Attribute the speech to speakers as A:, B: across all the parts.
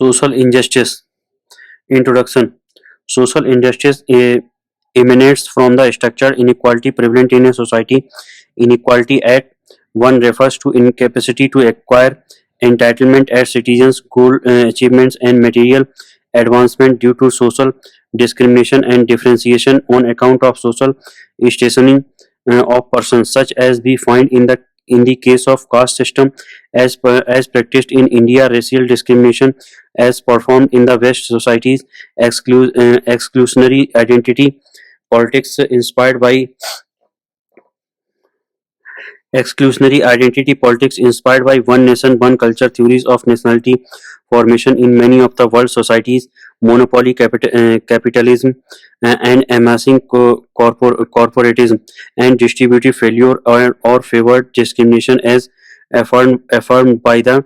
A: Social injustice. Introduction. Social injustice emanates from the structural inequality prevalent in a society. Inequality at one refers to incapacity to acquire entitlement as citizens, goal achievements, and material advancement due to social discrimination and differentiation on account of social stationing of persons, such as we find in the case of caste system as practiced in India, racial discrimination as performed in the West societies, exclusionary identity politics inspired by one nation, one culture theories of nationality formation in many of the world societies, monopoly capitalism, and amassing corporatism, and distributive failure or favored discrimination as affirmed by the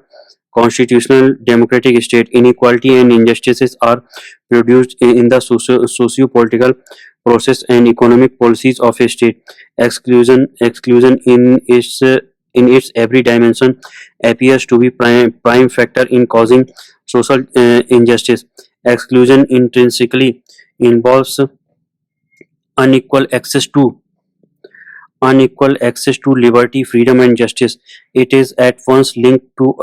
A: constitutional democratic state. Inequality and injustices are produced in the socio-political process and economic policies of a state. Exclusion in its every dimension appears to be prime factor in causing social injustice. Exclusion intrinsically involves unequal access to liberty, freedom, and justice. It is at once linked to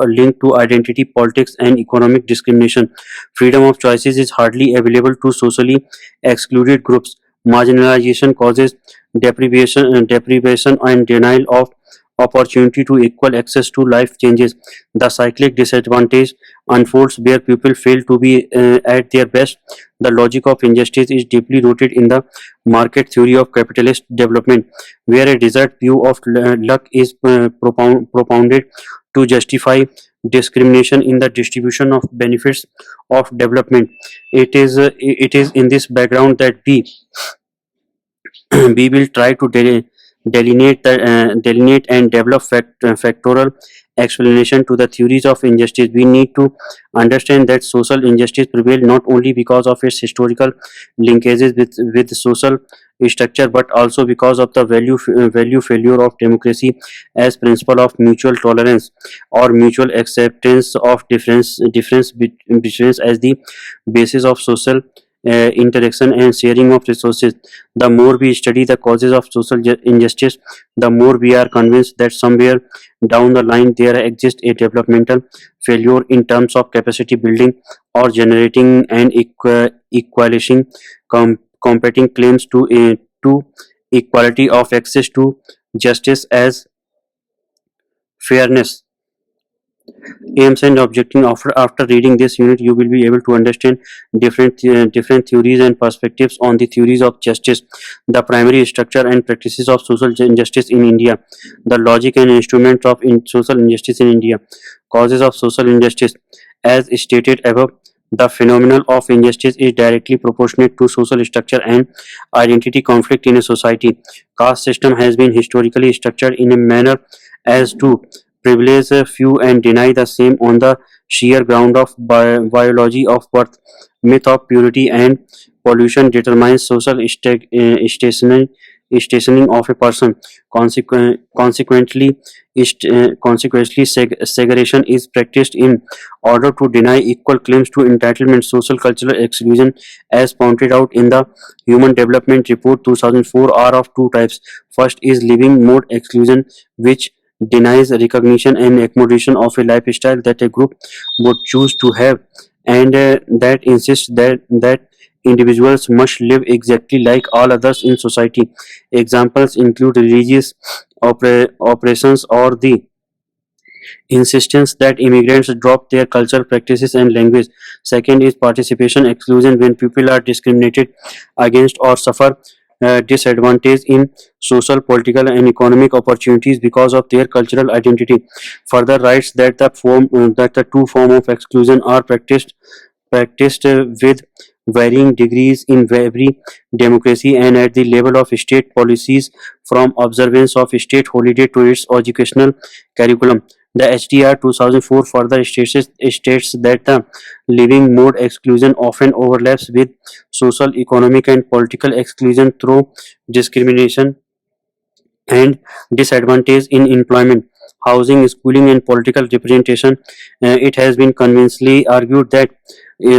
A: identity politics and economic discrimination. Freedom of choices is hardly available to socially excluded groups. Marginalization causes deprivation and denial of opportunity to equal access to life changes. The cyclic disadvantage unfolds where people fail to be at their best. The logic of injustice is deeply rooted in the market theory of capitalist development, where a desired view of luck is propounded to justify discrimination in the distribution of benefits of development. It is in this background that we will try to delineate and develop factorial explanation to the theories of injustice. We need to understand that social injustice prevails not only because of its historical linkages with social structure, but also because of the value failure of democracy as principle of mutual tolerance or mutual acceptance of difference as the basis of social interaction and sharing of resources. The more we study the causes of social injustice, the more we are convinced that somewhere down the line there exists a developmental failure in terms of capacity building or generating and equalizing competing claims to equality of access to justice as fairness. Aims and objective. After reading this unit, you will be able to understand different theories and perspectives on the theories of justice, the primary structure and practices of social injustice in India, the logic and instruments of social injustice in India, causes of social injustice. As stated above, the phenomenon of injustice is directly proportionate to social structure and identity conflict in a society. Caste system has been historically structured in a manner as to privilege a few and deny the same on the sheer ground of biology of birth. Myth of purity and pollution determines social stationing of a person. Consequently, segregation is practiced in order to deny equal claims to entitlement. Social cultural exclusion, as pointed out in the Human Development Report 2004, are of two types. First is living mode exclusion, which denies recognition and accommodation of a lifestyle that a group would choose to have, and that insists that individuals must live exactly like all others in society. Examples include religious operations or the insistence that immigrants drop their cultural practices and language. Second is participation exclusion, when people are discriminated against or suffer disadvantage in social, political, and economic opportunities because of their cultural identity. Further writes that the two form of exclusion are practiced with varying degrees in every democracy and at the level of state policies, from observance of state holiday to its educational curriculum. The HDR 2004 further states that the living mode exclusion often overlaps with social, economic, and political exclusion through discrimination and disadvantage in employment, housing, schooling, and political representation. It has been convincingly argued that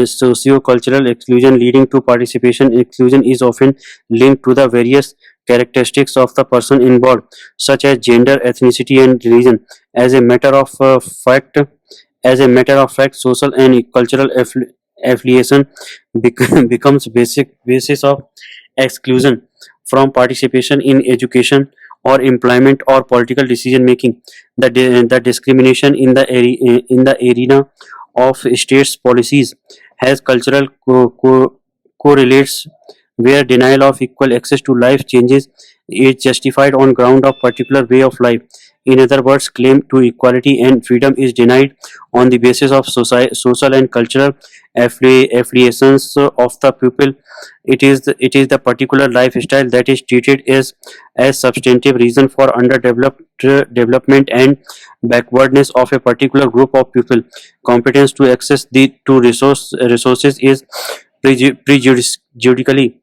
A: socio-cultural exclusion leading to participation exclusion is often linked to the various characteristics of the person involved, such as gender, ethnicity, and religion. As a matter of fact, social and cultural affiliation becomes basic basis of exclusion from participation in education or employment or political decision making. The discrimination in in the arena of states policies has cultural correlates, where denial of equal access to life changes is justified on ground of particular way of life. In other words, claim to equality and freedom is denied on the basis of social and cultural affiliations of the people. It is the particular lifestyle that is treated as substantive reason for underdeveloped development and backwardness of a particular group of people. Competence to access the to resources is prejudicially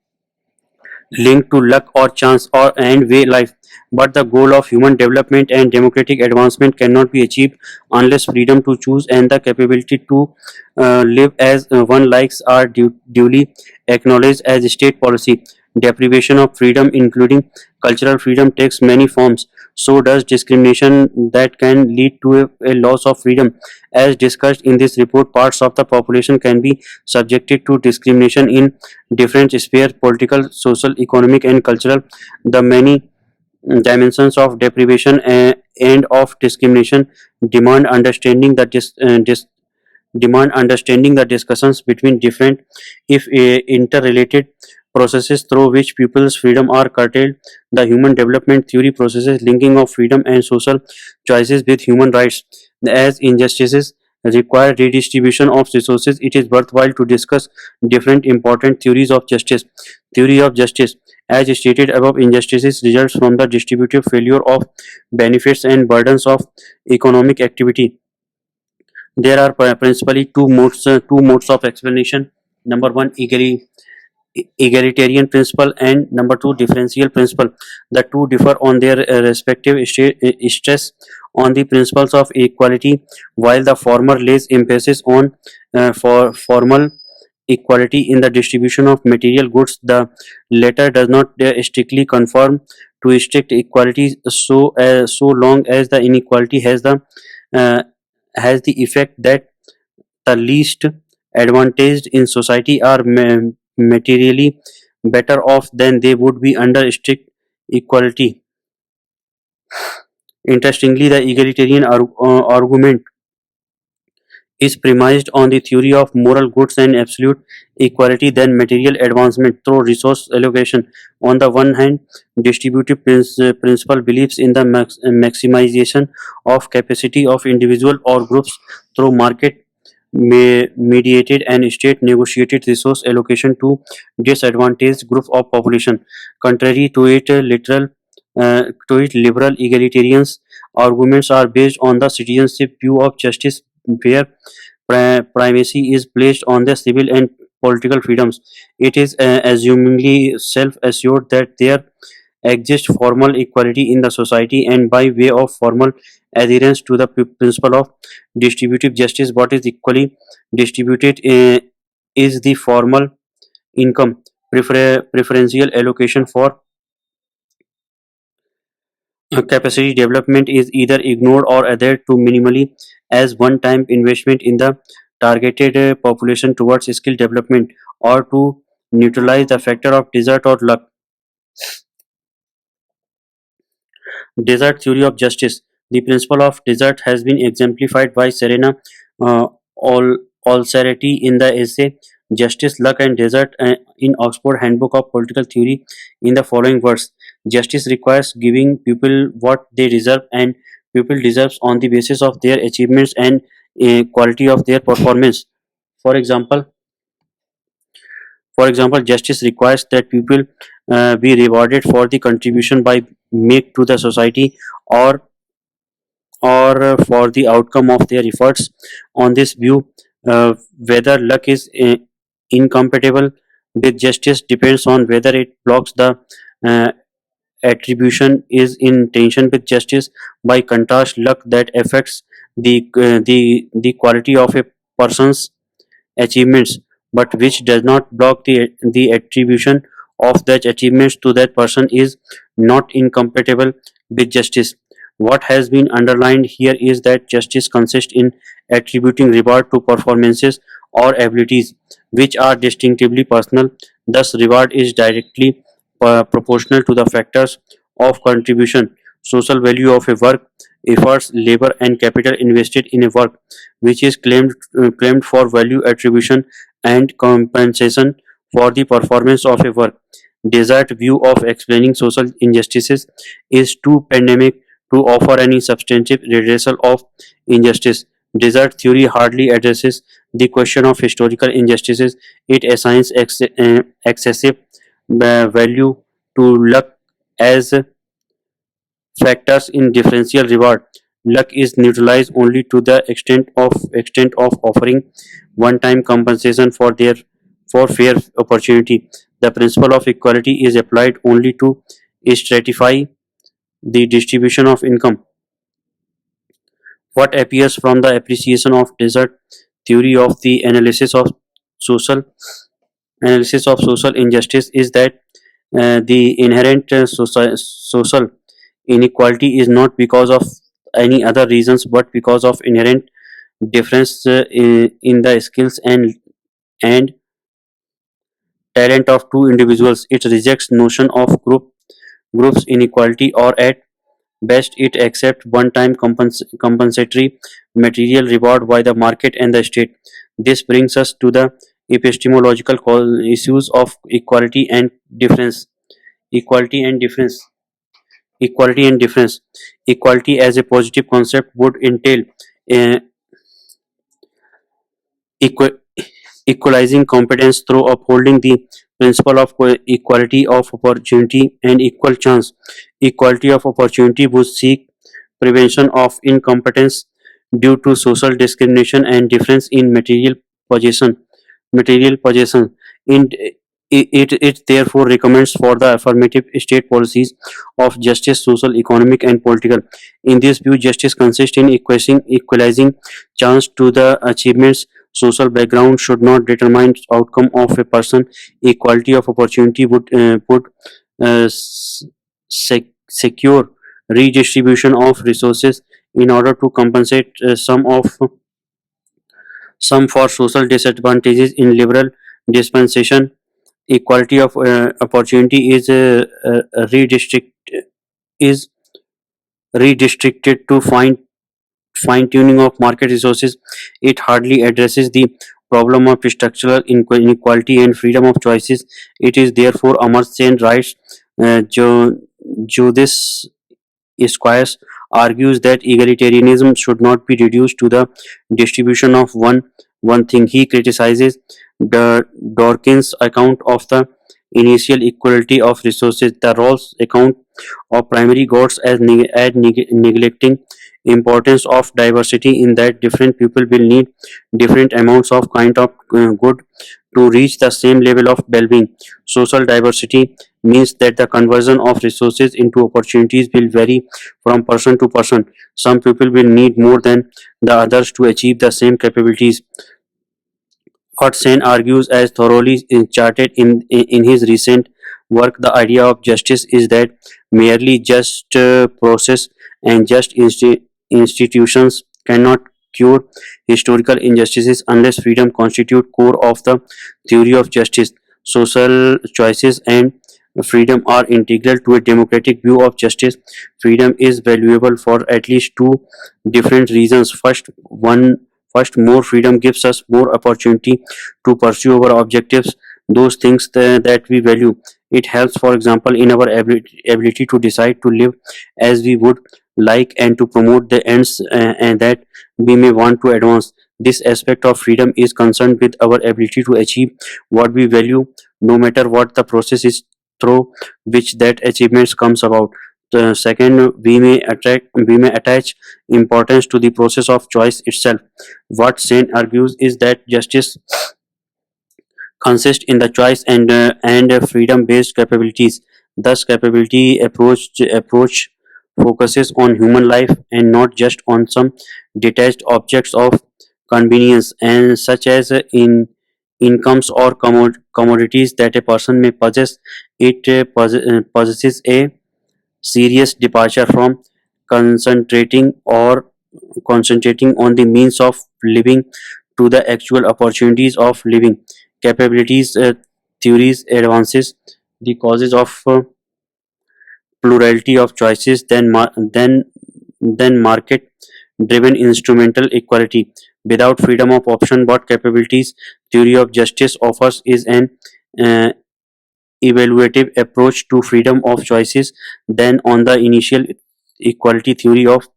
A: linked to luck or chance or and way life, but the goal of human development and democratic advancement cannot be achieved unless freedom to choose and the capability to live as one likes are duly acknowledged as state policy. Deprivation of freedom, including cultural freedom, takes many forms. So does discrimination that can lead to a loss of freedom. As discussed in this report, parts of the population can be subjected to discrimination in different spheres: political, social, economic, and cultural. The many dimensions of deprivation and of discrimination demand understanding the demand understanding the discussions between different, if interrelated, processes through which people's freedom are curtailed. The human development theory processes linking of freedom and social choices with human rights. As injustices require redistribution of resources, it is worthwhile to discuss different important theories of justice. Theory of justice, as stated above, injustices results from the distributive failure of benefits and burdens of economic activity. There are principally two modes of explanation. Number one, egalitarian principle, and number two, differential principle. The two differ on their respective stress on the principles of equality. While the former lays emphasis on for formal equality in the distribution of material goods, the latter does not strictly conform to strict equality, so long as the inequality uh, has the effect that the least advantaged in society are materially better off than they would be under strict equality. Interestingly, the egalitarian argument is premised on the theory of moral goods and absolute equality than material advancement through resource allocation. On the one hand, distributive principle believes in the maximization of capacity of individual or groups through market mediated and state negotiated resource allocation to disadvantaged group of population. Contrary to it, liberal egalitarians arguments are based on the citizenship view of justice, where primacy is placed on the civil and political freedoms. It is assumingly self-assured that there exists formal equality in the society, and by way of formal adherence to the principle of distributive justice, what is equally distributed is the formal income. Preferential allocation for capacity development is either ignored or adhered to minimally as one-time investment in the targeted population towards skill development, or to neutralize the factor of desert or luck. Desert theory of justice. The principle of desert has been exemplified by Serena uh, Olsareti in the essay Justice, Luck and Desert in Oxford Handbook of Political Theory in the following words: justice requires giving people what they deserve, and people deserves on the basis of their achievements and quality of their performance. For example, justice requires that people be rewarded for the contribution by make to the society, or for the outcome of their efforts. On this view, whether luck is incompatible with justice depends on whether it blocks the uh, attribution is in tension with justice. By contrast, luck that affects the quality of a person's achievements, but which does not block the attribution of that achievements to that person, is not incompatible with justice. What has been underlined here is that justice consists in attributing reward to performances or abilities which are distinctively personal. Thus, reward is directly proportional to the factors of contribution, social value of a work, efforts, labor, and capital invested in a work, which is claimed for value attribution and compensation for the performance of a work. Desired view of explaining social injustices is too pandemic to offer any substantive redressal of injustice. Desert theory hardly addresses the question of historical injustices. It assigns excessive value to luck as factors in differential reward. Luck is neutralized only to the extent of offering one-time compensation for fair opportunity. The principle of equality is applied only to stratify the distribution of income. What appears from the appreciation of desert theory of the social social injustice is that the inherent social inequality is not because of any other reasons but because of inherent difference in the skills and talent of two individuals. It rejects notion of groups inequality, or at best it accepts one-time compensatory material reward by the market and the state. This brings us to the epistemological issues of difference. Equality and difference. Equality and difference. Equality as a positive concept would entail uh, equa- equalizing competence through upholding the principle of equality of opportunity and equal chance. Equality of opportunity would seek prevention of incompetence due to social discrimination and difference in material possession. In it therefore recommends for the affirmative state policies of justice, social, economic, and political. In this view, justice consists in equalizing chance to the achievements. Social background should not determine outcome of a person. Equality of opportunity would secure redistribution of resources in order to compensate some for social disadvantages in liberal dispensation. Equality of opportunity is redistricted to fine tuning of market resources. It hardly addresses the problem of structural inequality and freedom of choices. It is therefore Amartya Rights Judith Squires argues that egalitarianism should not be reduced to the distribution of one thing. He criticizes the Dawkins account of the initial equality of resources, the Rawls account of primary goods as neglecting importance of diversity in that different people will need different amounts of kind of good to reach the same level of well-being. Social diversity means that the conversion of resources into opportunities will vary from person to person. Some people will need more than the others to achieve the same capabilities. What Sen argues as thoroughly charted in his recent work, the idea of justice is that merely just process and just institutions cannot cure historical injustices unless freedom constitute core of the theory of justice. Social choices and freedom are integral to a democratic view of justice. Freedom is valuable for at least two different reasons. First, more freedom gives us more opportunity to pursue our objectives, those things that we value. It helps, for example, in our ability to decide to live as we would like and to promote the ends and that we may want to advance. This aspect of freedom is concerned with our ability to achieve what we value, no matter what the process is through which that achievement comes about. The second, we may attach importance to the process of choice itself. What Sen argues is that justice consists in the choice and freedom based capabilities. Thus, capability approach focuses on human life and not just on some detached objects of convenience, and such as incomes or commodities that a person may possess. It possesses a serious departure from concentrating or concentrating on the means of living to the actual opportunities of living. Capabilities theories advances the causes of plurality of choices than market driven instrumental equality. Without freedom of option, what capabilities theory of justice offers is an uh, evaluative approach to freedom of choices than on the initial equality theory of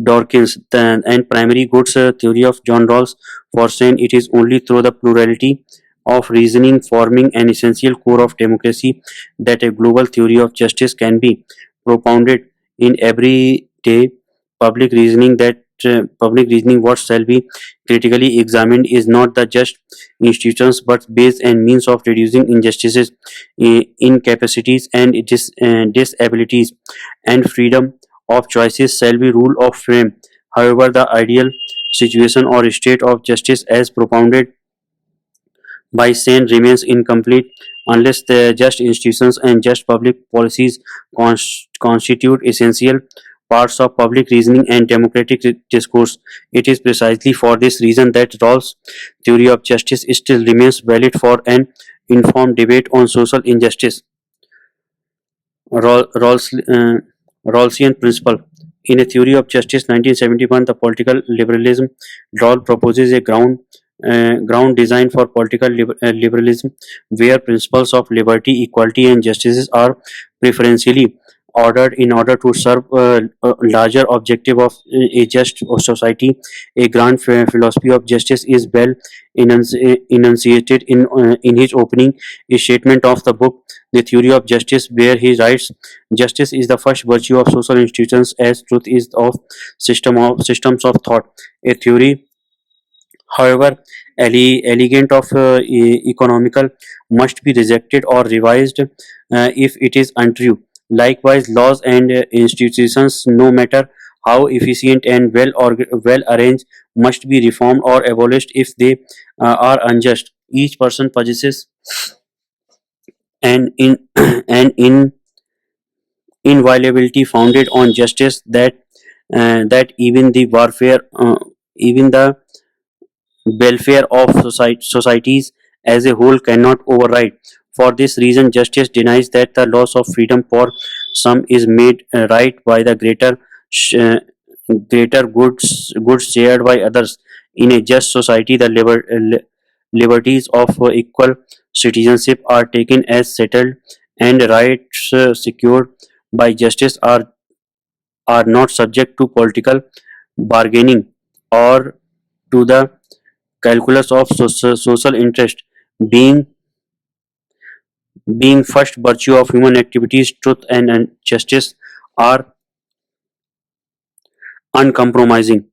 A: Dawkins and primary goods theory of John Rawls. For saying it is only through the plurality of reasoning forming an essential core of democracy that a global theory of justice can be propounded in everyday public reasoning. What shall be critically examined is not the just institutions but base and means of reducing injustices, incapacities and disabilities, and freedom of choices shall be rule of frame. However, the ideal situation or state of justice as propounded by Sen remains incomplete unless the just institutions and just public policies constitute essential parts of public reasoning and democratic discourse. It is precisely for this reason that Rawls' theory of justice still remains valid for an informed debate on social injustice. Rawls, Rawlsian principle. In a theory of justice, 1971, the political liberalism, Rawls proposes a ground design for political liberalism, where principles of liberty, equality, and justice are preferentially ordered in order to serve a larger objective of a just society. A grand philosophy of justice is well enunciated in his opening statement of the book, The Theory of Justice, where he writes, "Justice is the first virtue of social institutions, as truth is of systems of thought. A theory, however elegant of economical, must be rejected or revised if it is untrue. Likewise, laws and institutions, no matter how efficient and well arranged, must be reformed or abolished if they are unjust. Each person possesses an in an inviolability founded on justice that even the welfare of societies as a whole cannot override. For this reason, justice denies that the loss of freedom for some is made right by the sh- uh, greater goods shared by others. In a just society, the liberties of equal citizenship are taken as settled, and rights secured by justice are not subject to political bargaining or to the calculus of social interest. Being being first virtue of human activities, truth and justice are uncompromising,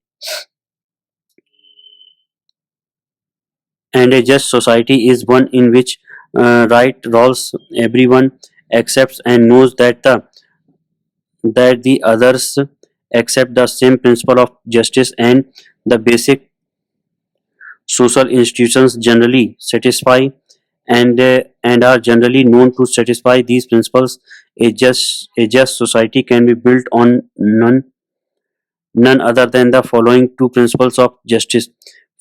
A: and a just society is one in which right rules, everyone accepts and knows that the others accept the same principle of justice, and the basic social institutions generally satisfy and are generally known to satisfy these principles. A just society can be built on none other than the following two principles of justice.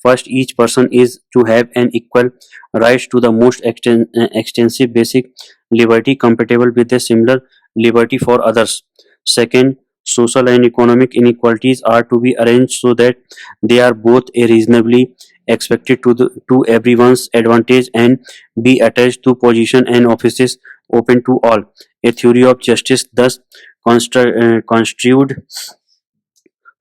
A: First, each person is to have an equal right to the most extensive basic liberty compatible with a similar liberty for others. Second, social and economic inequalities are to be arranged so that they are both a reasonably expected to everyone's advantage and be attached to position and offices open to all. A theory of justice thus construed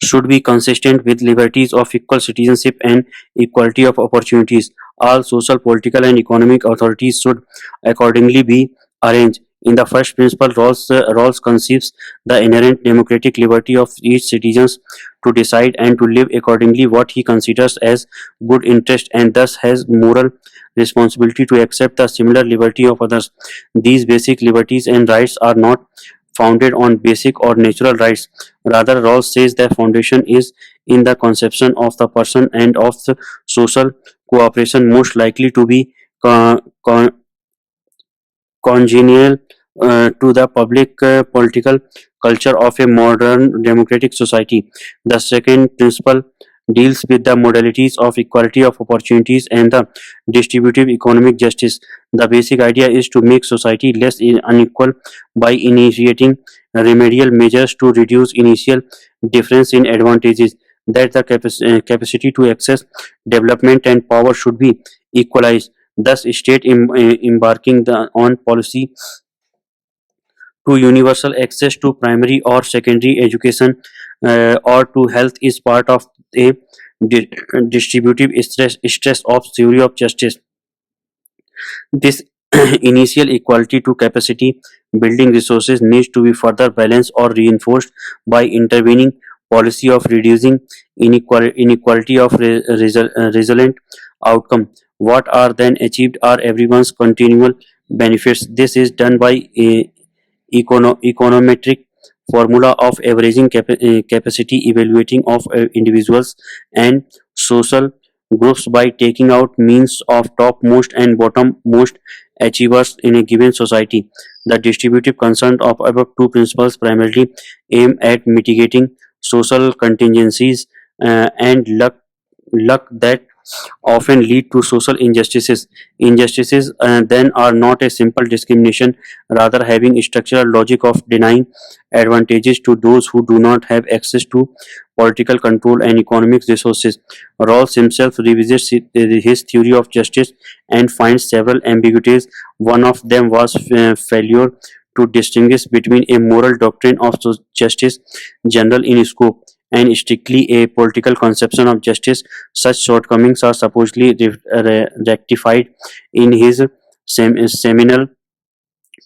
A: should be consistent with liberties of equal citizenship and equality of opportunities. All social, political, and economic authorities should accordingly be arranged In the first principle, Rawls conceives the inherent democratic liberty of each citizen to decide and to live accordingly what he considers as good interest, and thus has moral responsibility to accept the similar liberty of others. These basic liberties and rights are not founded on basic or natural rights. Rather, Rawls says the foundation is in the conception of the person and of the social cooperation most likely to be con- con- congenial to the public political culture of a modern democratic society. The second principle deals with the modalities of equality of opportunities and the distributive economic justice. The basic idea is to make society less unequal by initiating remedial measures to reduce initial difference in advantages, that the capacity to access development and power should be equalized. Thus, state embarking on policy to universal access to primary or secondary education or to health is part of a di- distributive stress of theory of justice. This initial equality to capacity building resources needs to be further balanced or reinforced by intervening policy of reducing inequality of resilient outcome. What are then achieved are everyone's continual benefits. This is done by a econometric formula of averaging capacity evaluating of individuals and social groups by taking out means of topmost and bottommost achievers in a given society. The distributive concern of above two principles primarily aim at mitigating social contingencies and luck that often lead to social injustices. Injustices then are not a simple discrimination, rather having a structural logic of denying advantages to those who do not have access to political control and economic resources. Rawls himself revisits his theory of justice and finds several ambiguities. One of them was failure to distinguish between a moral doctrine of justice, general in scope, and strictly a political conception of justice. Such shortcomings are supposedly rectified in his seminal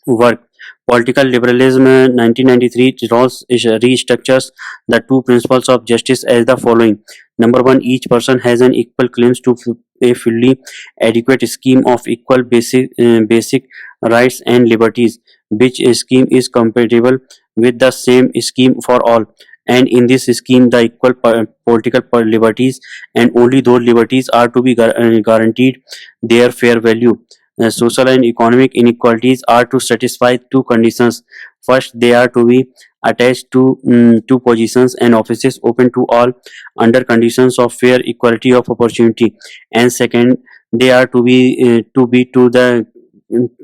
A: work Political Liberalism 1993. Rawls restructures the two principles of justice as the following. Number one, each person has an equal claims to a fully adequate scheme of equal basic rights and liberties, which scheme is compatible with the same scheme for all. And in this scheme, the equal political liberties and only those liberties are to be guaranteed their fair value. Social and economic inequalities are to satisfy two conditions. First, they are to be attached to positions and offices open to all under conditions of fair equality of opportunity. And second, they are to the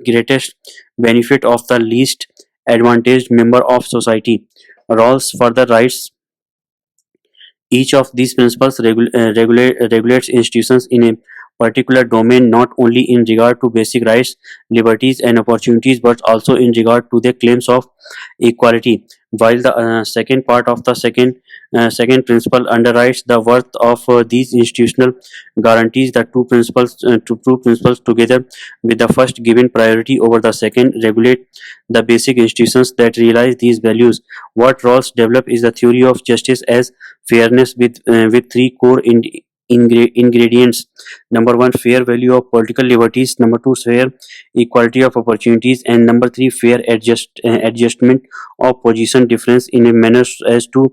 A: greatest benefit of the least advantaged member of society. Rawls further writes each of these principles regulates institutions in a particular domain not only in regard to basic rights, liberties, and opportunities but also in regard to their claims of equality. While the second part of the second principle underwrites the worth of these institutional guarantees, the two principles together with the first given priority over the second regulate the basic institutions that realize these values. What Rawls developed is the theory of justice as fairness with three core ingredients. Number one, fair value of political liberties. Number two, fair equality of opportunities. And number three, fair adjustment of position difference in a manner as to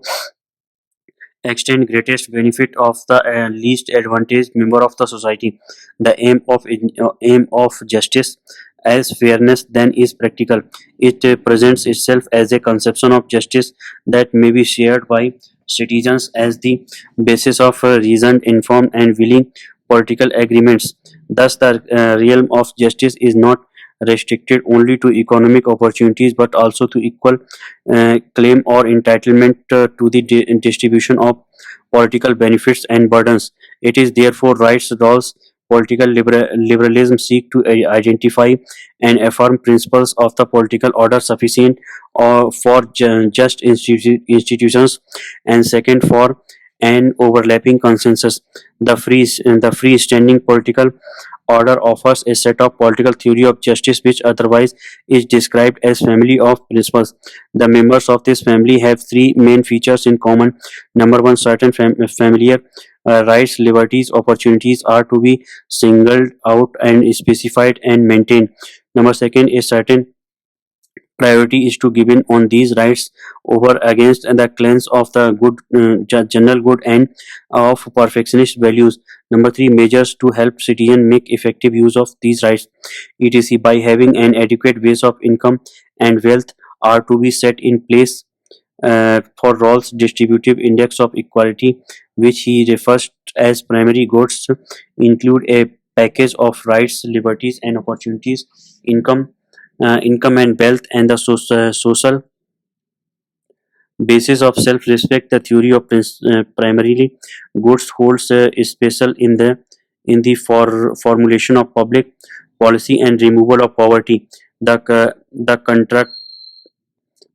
A: extend greatest benefit of the least advantaged member of the society. The aim of justice as fairness then is practical. It presents itself as a conception of justice that may be shared by citizens as the basis of reasoned, informed, and willing political agreements. Thus, the realm of justice is not restricted only to economic opportunities but also to equal claim or entitlement to the distribution of political benefits and burdens. It is therefore rights laws. Political liberalism seek to identify and affirm principles of the political order sufficient for just institutions, and second for an overlapping consensus. The freestanding political order offers a set of political theory of justice which otherwise is described as family of principles. The members of this family have three main features in common. Number one, certain familiar rights, liberties, opportunities are to be singled out and specified and maintained. Number second, a certain priority is to given on these rights over against the claims of the good general good and of perfectionist values. Number three, measures to help citizen make effective use of these rights, etc. by having an adequate base of income and wealth are to be set in place for Rawls' distributive index of equality, which he refers as primary goods, include a package of rights, liberties, and opportunities, income, income and wealth, and the social basis of self-respect. The theory of primarily goods holds special in the formulation of public policy and removal of poverty. The contract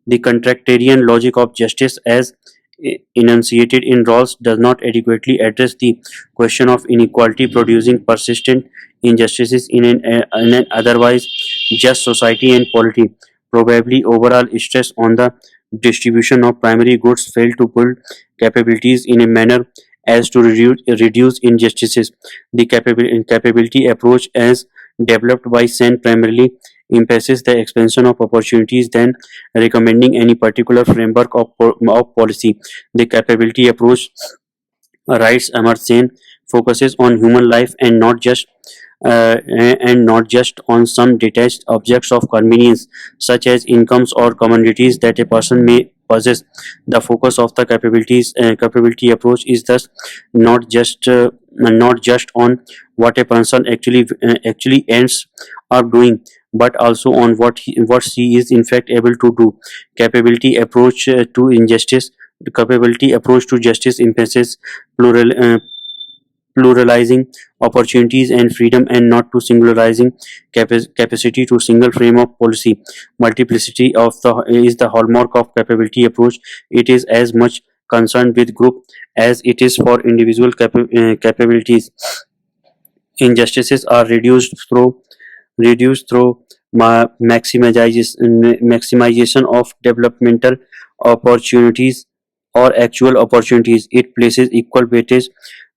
A: the contractarian logic of justice, as enunciated in Rawls, does not adequately address the question of inequality, producing persistent injustices in an otherwise just society and polity. Probably overall stress on the distribution of primary goods failed to build capabilities in a manner as to reduce injustices. The capability approach, as developed by Sen, primarily emphasizes the expansion of opportunities than recommending any particular framework of policy. The capability approach, writes Amartya, focuses on human life and not just on some detached objects of convenience, such as incomes or commodities that a person may possess. The focus of the capability approach is thus not just on what a person actually ends up doing, but also on what she is in fact able to do. Capability approach to injustice. The capability approach to justice emphasizes plural, pluralizing opportunities and freedom and not to singularizing capacity to single frame of policy. Multiplicity of the is the hallmark of capability approach. It is as much concerned with group as it is for individual capabilities. Injustices are reduced through maximization of developmental opportunities or actual opportunities. It places equal weightage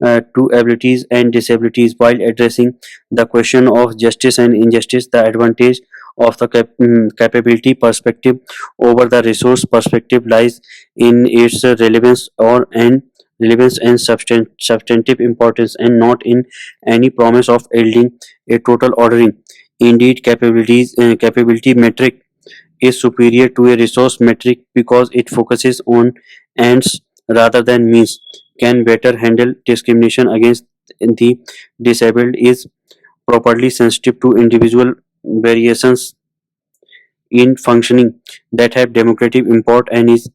A: to abilities and disabilities while addressing the question of justice and injustice. The advantage of the capability perspective over the resource perspective lies in its relevance and substantive importance, and not in any promise of yielding a total ordering. Indeed, capability metric is superior to a resource metric because it focuses on ends rather than means, can better handle discrimination against the disabled, is properly sensitive to individual variations in functioning that have democratic import, and is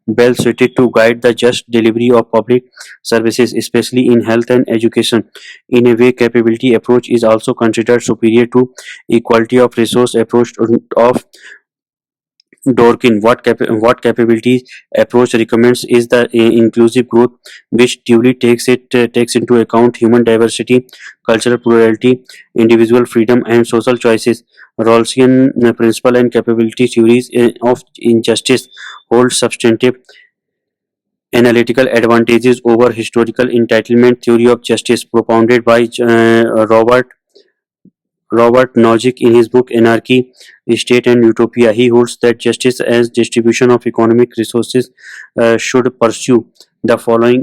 A: well suited to guide the just delivery of public services, especially in health and education. In a way, capability approach is also considered superior to equality of resource approach of Dorkin. What capability approach recommends is the inclusive growth, which duly takes into account human diversity, cultural plurality, individual freedom, and social choices. Rawlsian principle and capability theories of injustice hold substantive analytical advantages over historical entitlement theory of justice propounded by Robert Nozick in his book Anarchy, State and Utopia. He holds that justice as distribution of economic resources should pursue the following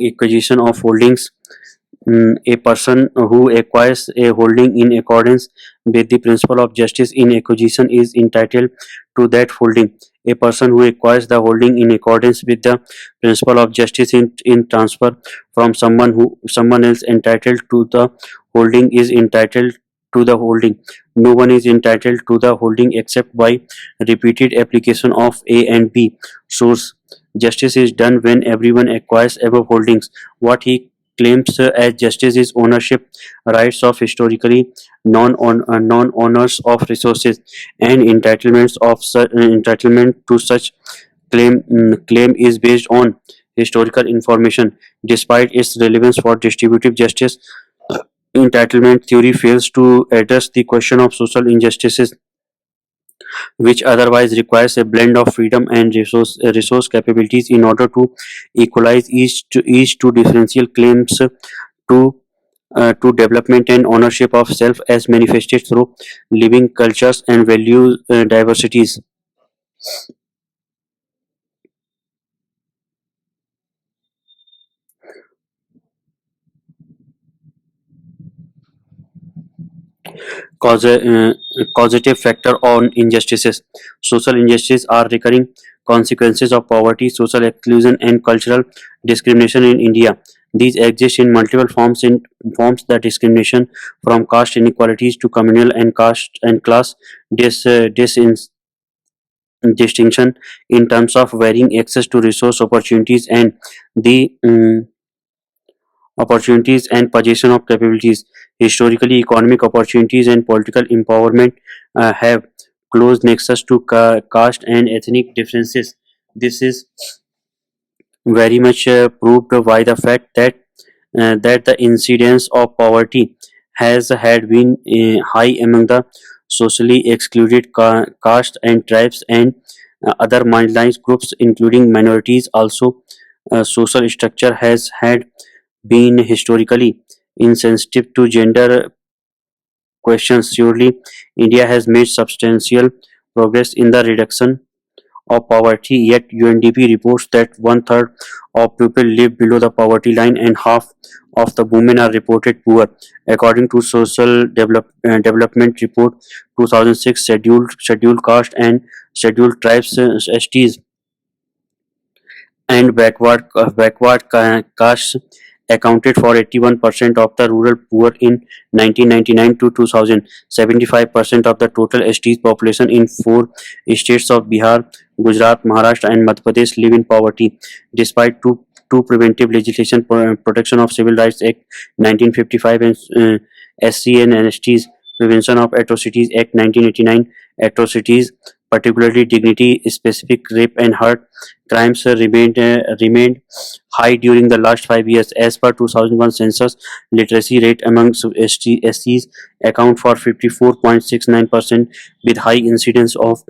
A: acquisition of holdings. A person who acquires a holding in accordance with the principle of justice in acquisition is entitled to that holding. A person who acquires the holding in accordance with the principle of justice in transfer from someone else entitled to the holding is entitled to the holding. No one is entitled to the holding except by repeated application of A and B source. Justice is done when everyone acquires above holdings. What he claims as justice is ownership rights of historically non-owners of resources, and entitlement to such claim is based on historical information. Despite its relevance for distributive justice, entitlement theory fails to address the question of social injustices, which otherwise requires a blend of freedom and resource capabilities in order to equalize each to differential claims to development and ownership of self as manifested through living cultures and value diversities. Causative factor on injustices. Social injustices are recurring consequences of poverty, social exclusion, and cultural discrimination in India. These exist in multiple forms. In forms the discrimination from caste inequalities to communal and caste and class distinction in terms of varying access to resource the opportunities and possession of capabilities. Historically, economic opportunities and political empowerment have close nexus to caste and ethnic differences. This is very much proved by the fact that the incidence of poverty has had been high among the socially excluded caste and tribes and other marginalized groups, including minorities. Also, social structure has had been historically insensitive to gender questions. Surely, India has made substantial progress in the reduction of poverty, yet UNDP reports that one third of people live below the poverty line and half of the women are reported poor. According to Development Report 2006, scheduled caste and scheduled tribes STs and castes accounted for 81% of the rural poor in 1999 to 2000. 75% of the total ST's population in four states of Bihar, Gujarat, Maharashtra, and Madhya Pradesh live in poverty. Despite two preventive legislation, Protection of Civil Rights Act 1955 and SC and ST's Prevention of Atrocities Act 1989, atrocities, particularly dignity-specific rape and hurt crimes, remained high during the last 5 years. As per 2001 census, literacy rate among SCs account for 54.69% with high incidence of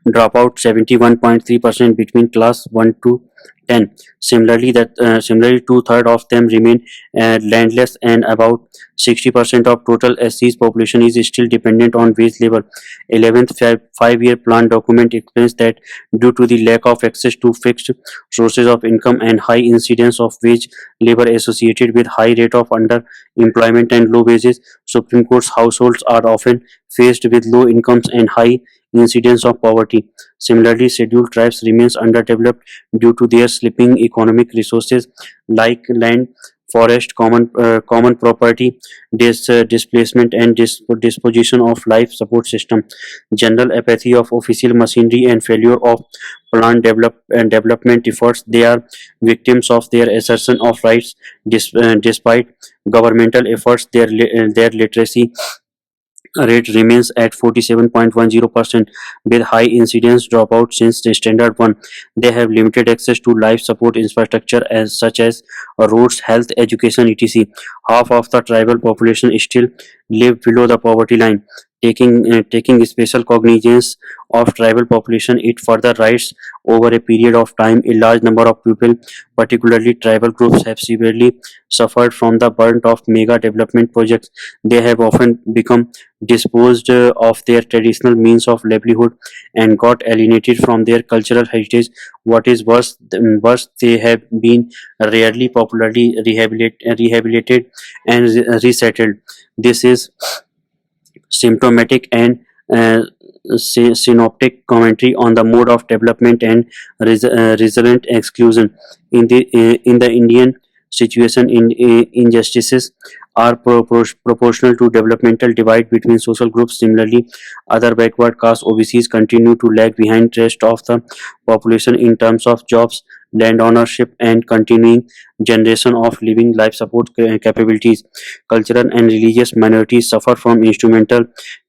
A: dropout 71.3% between class 1 to 10. Similarly, two-thirds of them remain landless, and about 60% of total SC's population is still dependent on wage labor. 11th five-year plan document explains that due to the lack of access to fixed sources of income and high incidence of wage labor associated with high rate of underemployment and low wages, Supreme Court's households are often faced with low incomes and high incidence of poverty. Similarly, scheduled tribes remains underdeveloped due to their slipping economic resources like land, forest, common property, displacement, and disposition of life support system, general apathy of official machinery, and failure of planned development efforts. They are victims of their assertion of rights. Despite governmental efforts, their literacy rate remains at 47.10% with high incidence dropout since the standard 1. They have limited access to life support infrastructure as such as roads, health, education, etc. Half of the tribal population still live below the poverty line. Taking special cognizance of tribal population, it further writes over a period of time a large number of people, particularly tribal groups, have severely suffered from the burden of mega development projects. They have often become disposed of their traditional means of livelihood and got alienated from their cultural heritage. What is worse, they have been rarely popularly rehabilitated and resettled. This is symptomatic and synoptic commentary on the mode of development and resilient exclusion in the Indian situation. Injustices are proportional to developmental divide between social groups. Similarly, other backward caste OBCs continue to lag behind rest of the population in terms of jobs, land ownership, and continuing generation of living life support capabilities. Cultural and religious minorities suffer from instrumental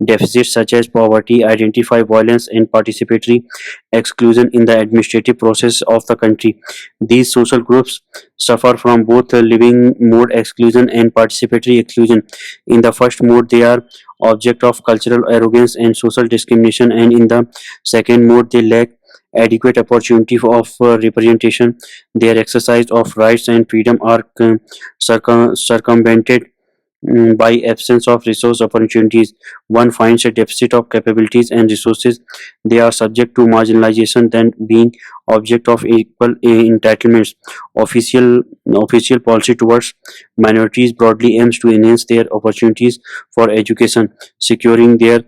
A: deficits such as poverty, identify violence, and participatory exclusion in the administrative process of the country. These social groups suffer from both the living mode exclusion and participatory exclusion. In the first mode, they are object of cultural arrogance and social discrimination, and in the second mode, they lack adequate opportunity of representation. Their exercise of rights and freedom are circumvented by absence of resource opportunities. One finds a deficit of capabilities and resources. They are subject to marginalization than being object of equal entitlements. Official official policy towards minorities broadly aims to enhance their opportunities for education, securing their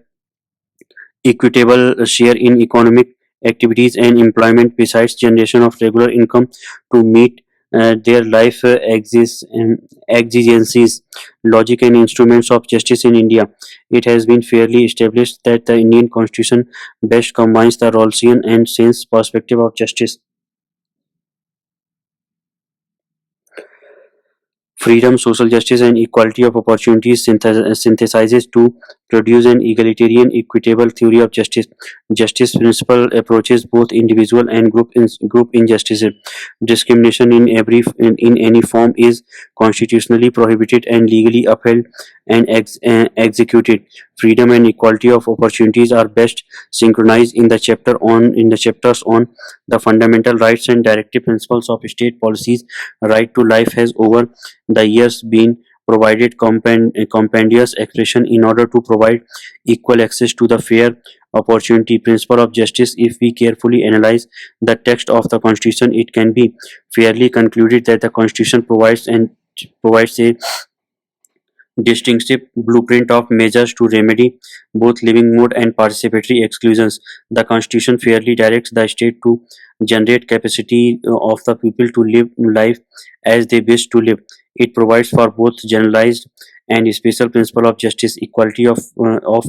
A: equitable share in economic activities and employment besides generation of regular income to meet their life exigencies. Logic and instruments of justice in India. It has been fairly established that the Indian constitution best combines the Rawlsian and Saints perspective of justice. Freedom, social justice, and equality of opportunities synthesizes to produce an egalitarian, equitable theory of justice. Justice principle approaches both individual and group injustices. Discrimination in any form is constitutionally prohibited and legally upheld and executed. Freedom and equality of opportunities are best synchronized in the chapters on the fundamental rights and directive principles of state policies. Right to life has over the years been provided compendious expression in order to provide equal access to the fair opportunity principle of justice. If we carefully analyze the text of the constitution, it can be fairly concluded that the constitution provides a distinctive blueprint of measures to remedy both living mode and participatory exclusions. The Constitution fairly directs the state to generate capacity of the people to live life as they wish to live. It provides for both generalized and special principle of justice. Equality of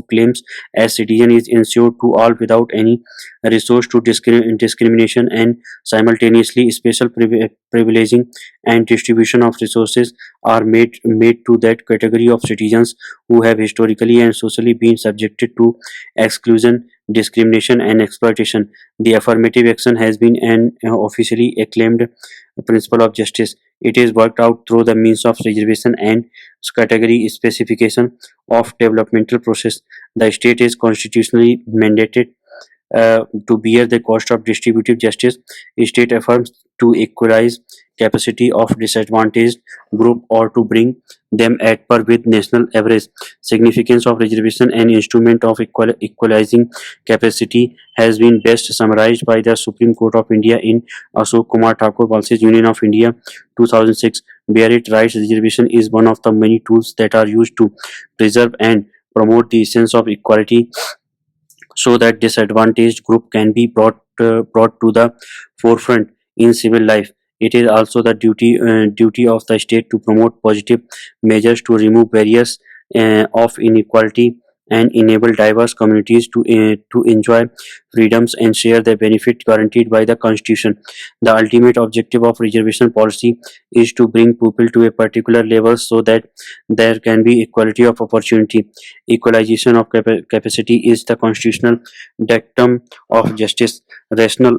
A: claims as citizen is ensured to all without any resource to discrimination, and simultaneously special privileging and distribution of resources are made to that category of citizens who have historically and socially been subjected to exclusion, discrimination, and exploitation. The affirmative action has been an officially acclaimed principle of justice. It is worked out through the means of reservation and category specification of developmental process. The state is constitutionally mandated to bear the cost of distributive justice. State affirms to equalize capacity of disadvantaged group or to bring them at par with national average. Significance of reservation and instrument of equalizing capacity has been best summarized by the Supreme Court of India in Ashok Kumar Thakur versus Union of India 2006, where it writes reservation is one of the many tools that are used to preserve and promote the essence of equality so that disadvantaged group can be brought to the forefront in civil life. It is also the duty of the state to promote positive measures to remove barriers of inequality and enable diverse communities to enjoy freedoms and share the benefit guaranteed by the constitution. The ultimate objective of reservation policy is to bring people to a particular level so that there can be equality of opportunity. Equalization of capacity is the constitutional dictum of justice. Rational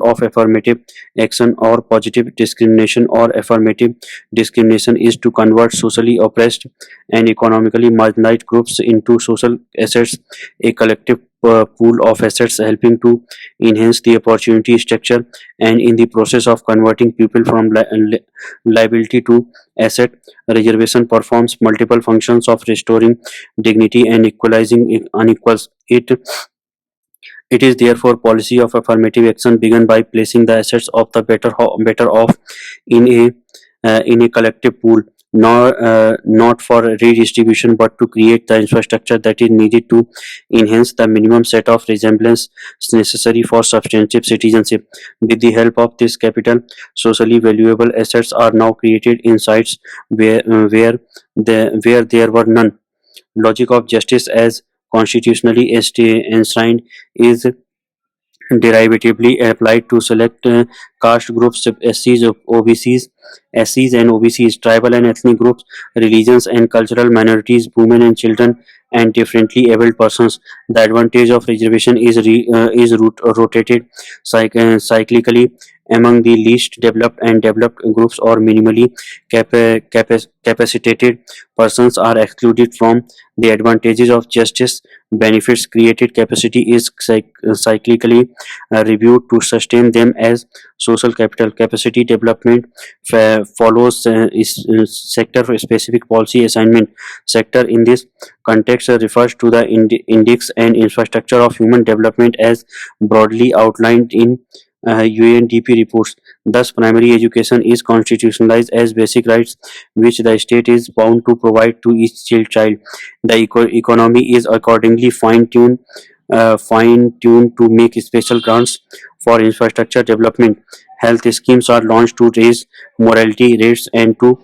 A: of affirmative action or positive discrimination or affirmative discrimination is to convert socially oppressed and economically marginalized groups into social assets, a collective pool of assets helping to enhance the opportunity structure, and in the process of converting people from liability to asset. Reservation performs multiple functions of restoring dignity and equalizing unequals. It is therefore policy of affirmative action begun by placing the assets of the better off in a collective pool, not for redistribution but to create the infrastructure that is needed to enhance the minimum set of resemblance necessary for substantive citizenship. With the help of this capital, socially valuable assets are now created in sites where there were none. Logic of justice as constitutionally enshrined is derivatively applied to select caste groups, SCs, OBCs, SCs and OBCs, tribal and ethnic groups, religions and cultural minorities, women and children, and differently abled persons. The advantage of reservation is rotated cyclically among the least developed and developed groups, or minimally capacitated persons are excluded from the advantages of justice. Benefits created, capacity is cyclically reviewed to sustain them as social capital. Capacity development follows sector specific policy assignment. Sector in this context refers to the index and infrastructure of human development as broadly outlined in UNDP reports. Thus, primary education is constitutionalized as basic rights which the state is bound to provide to each child. The economy is accordingly fine-tuned to make special grants for infrastructure development. Health schemes are launched to raise mortality rates and to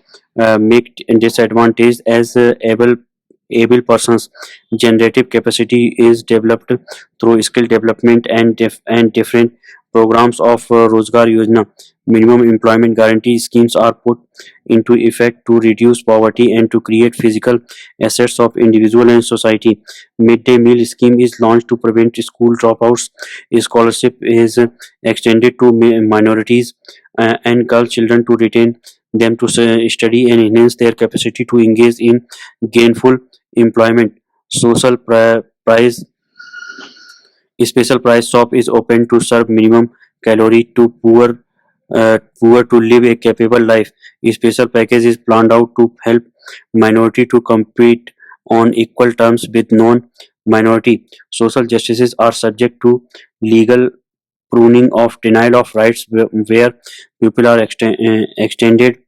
A: make disadvantaged as able persons. Generative capacity is developed through skill development and different programs of Rozgar Yojana. Minimum employment guarantee schemes are put into effect to reduce poverty and to create physical assets of individual and society. Midday meal scheme is launched to prevent school dropouts. A scholarship is extended to minorities and girl children to retain them to study and enhance their capacity to engage in gainful employment. Social price special price shop is open to serve minimum calorie to poor to live a capable life. A special package is planned out to help minority to compete on equal terms with non-minority. Social justices are subject to legal pruning of denial of rights where people are extended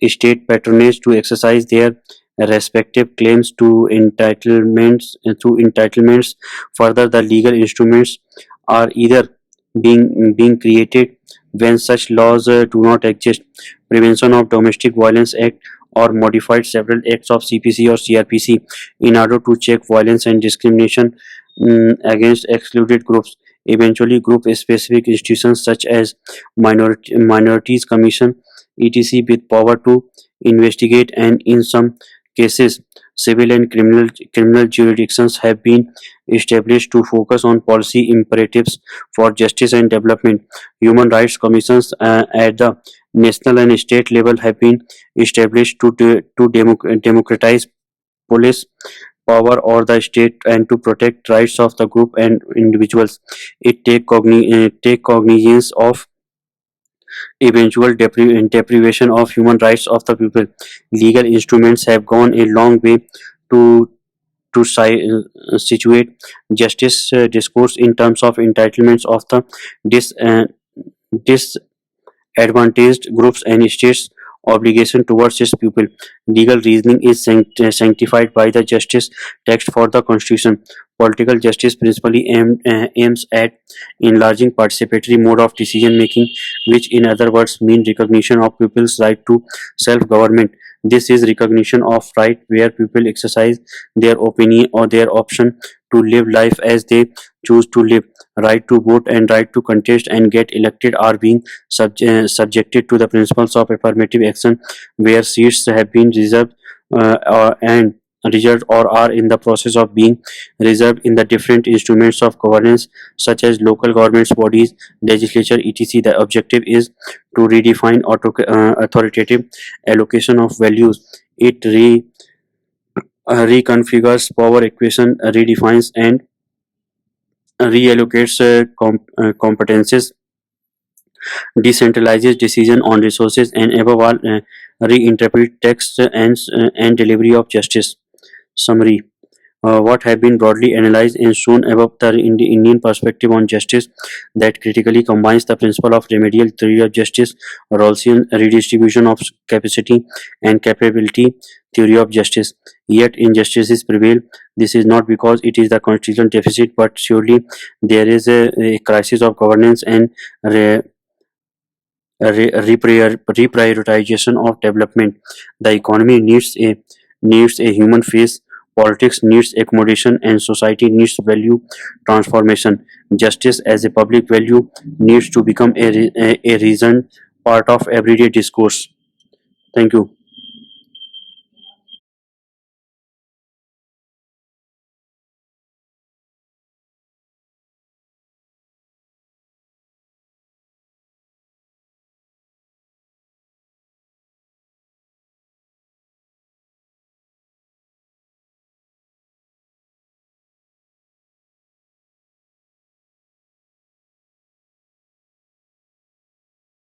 A: state patronage to exercise their respective claims to entitlements. Further, the legal instruments are either being created when such laws do not exist. Prevention of Domestic Violence Act or modified several acts of CPC or CRPC in order to check violence and discrimination against excluded groups. Eventually, group specific institutions such as minorities commission etc with power to investigate, and in some cases civil and criminal jurisdictions have been established to focus on policy imperatives for justice and development. Human rights commissions at the national and state level have been established to democratize police power or the state and to protect rights of the group and individuals. It take cognizance of eventual deprivation of human rights of the people. Legal instruments have gone a long way to situate justice discourse in terms of entitlements of the dis, uh, disadvantaged groups and states' obligation towards its people. Legal reasoning is sanctified by the justice text for the Constitution. Political justice principally aims at enlarging participatory mode of decision making, which in other words mean recognition of people's right to self-government. This is recognition of right where people exercise their opinion or their option to live life as they choose to live. Right to vote and right to contest and get elected are being subjected to the principles of affirmative action, where seats have been reserved and reserved or are in the process of being reserved in the different instruments of governance such as local governments bodies, legislature, etc. The objective is to redefine authoritative allocation of values. It reconfigures power equation, redefines and reallocates competences, decentralizes decision on resources, and above all, reinterpret text and delivery of justice. Summary. What have been broadly analyzed and shown above the Indian perspective on justice that critically combines the principle of remedial theory of justice, Rawlsian redistribution of capacity, and capability theory of justice. Yet injustices prevail. This is not because it is the constitutional deficit, but surely there is a crisis of governance and reprioritization of development. The economy needs a human face Politics needs accommodation and society needs value transformation. Justice as a public value needs to become a reasoned part of everyday discourse. Thank you.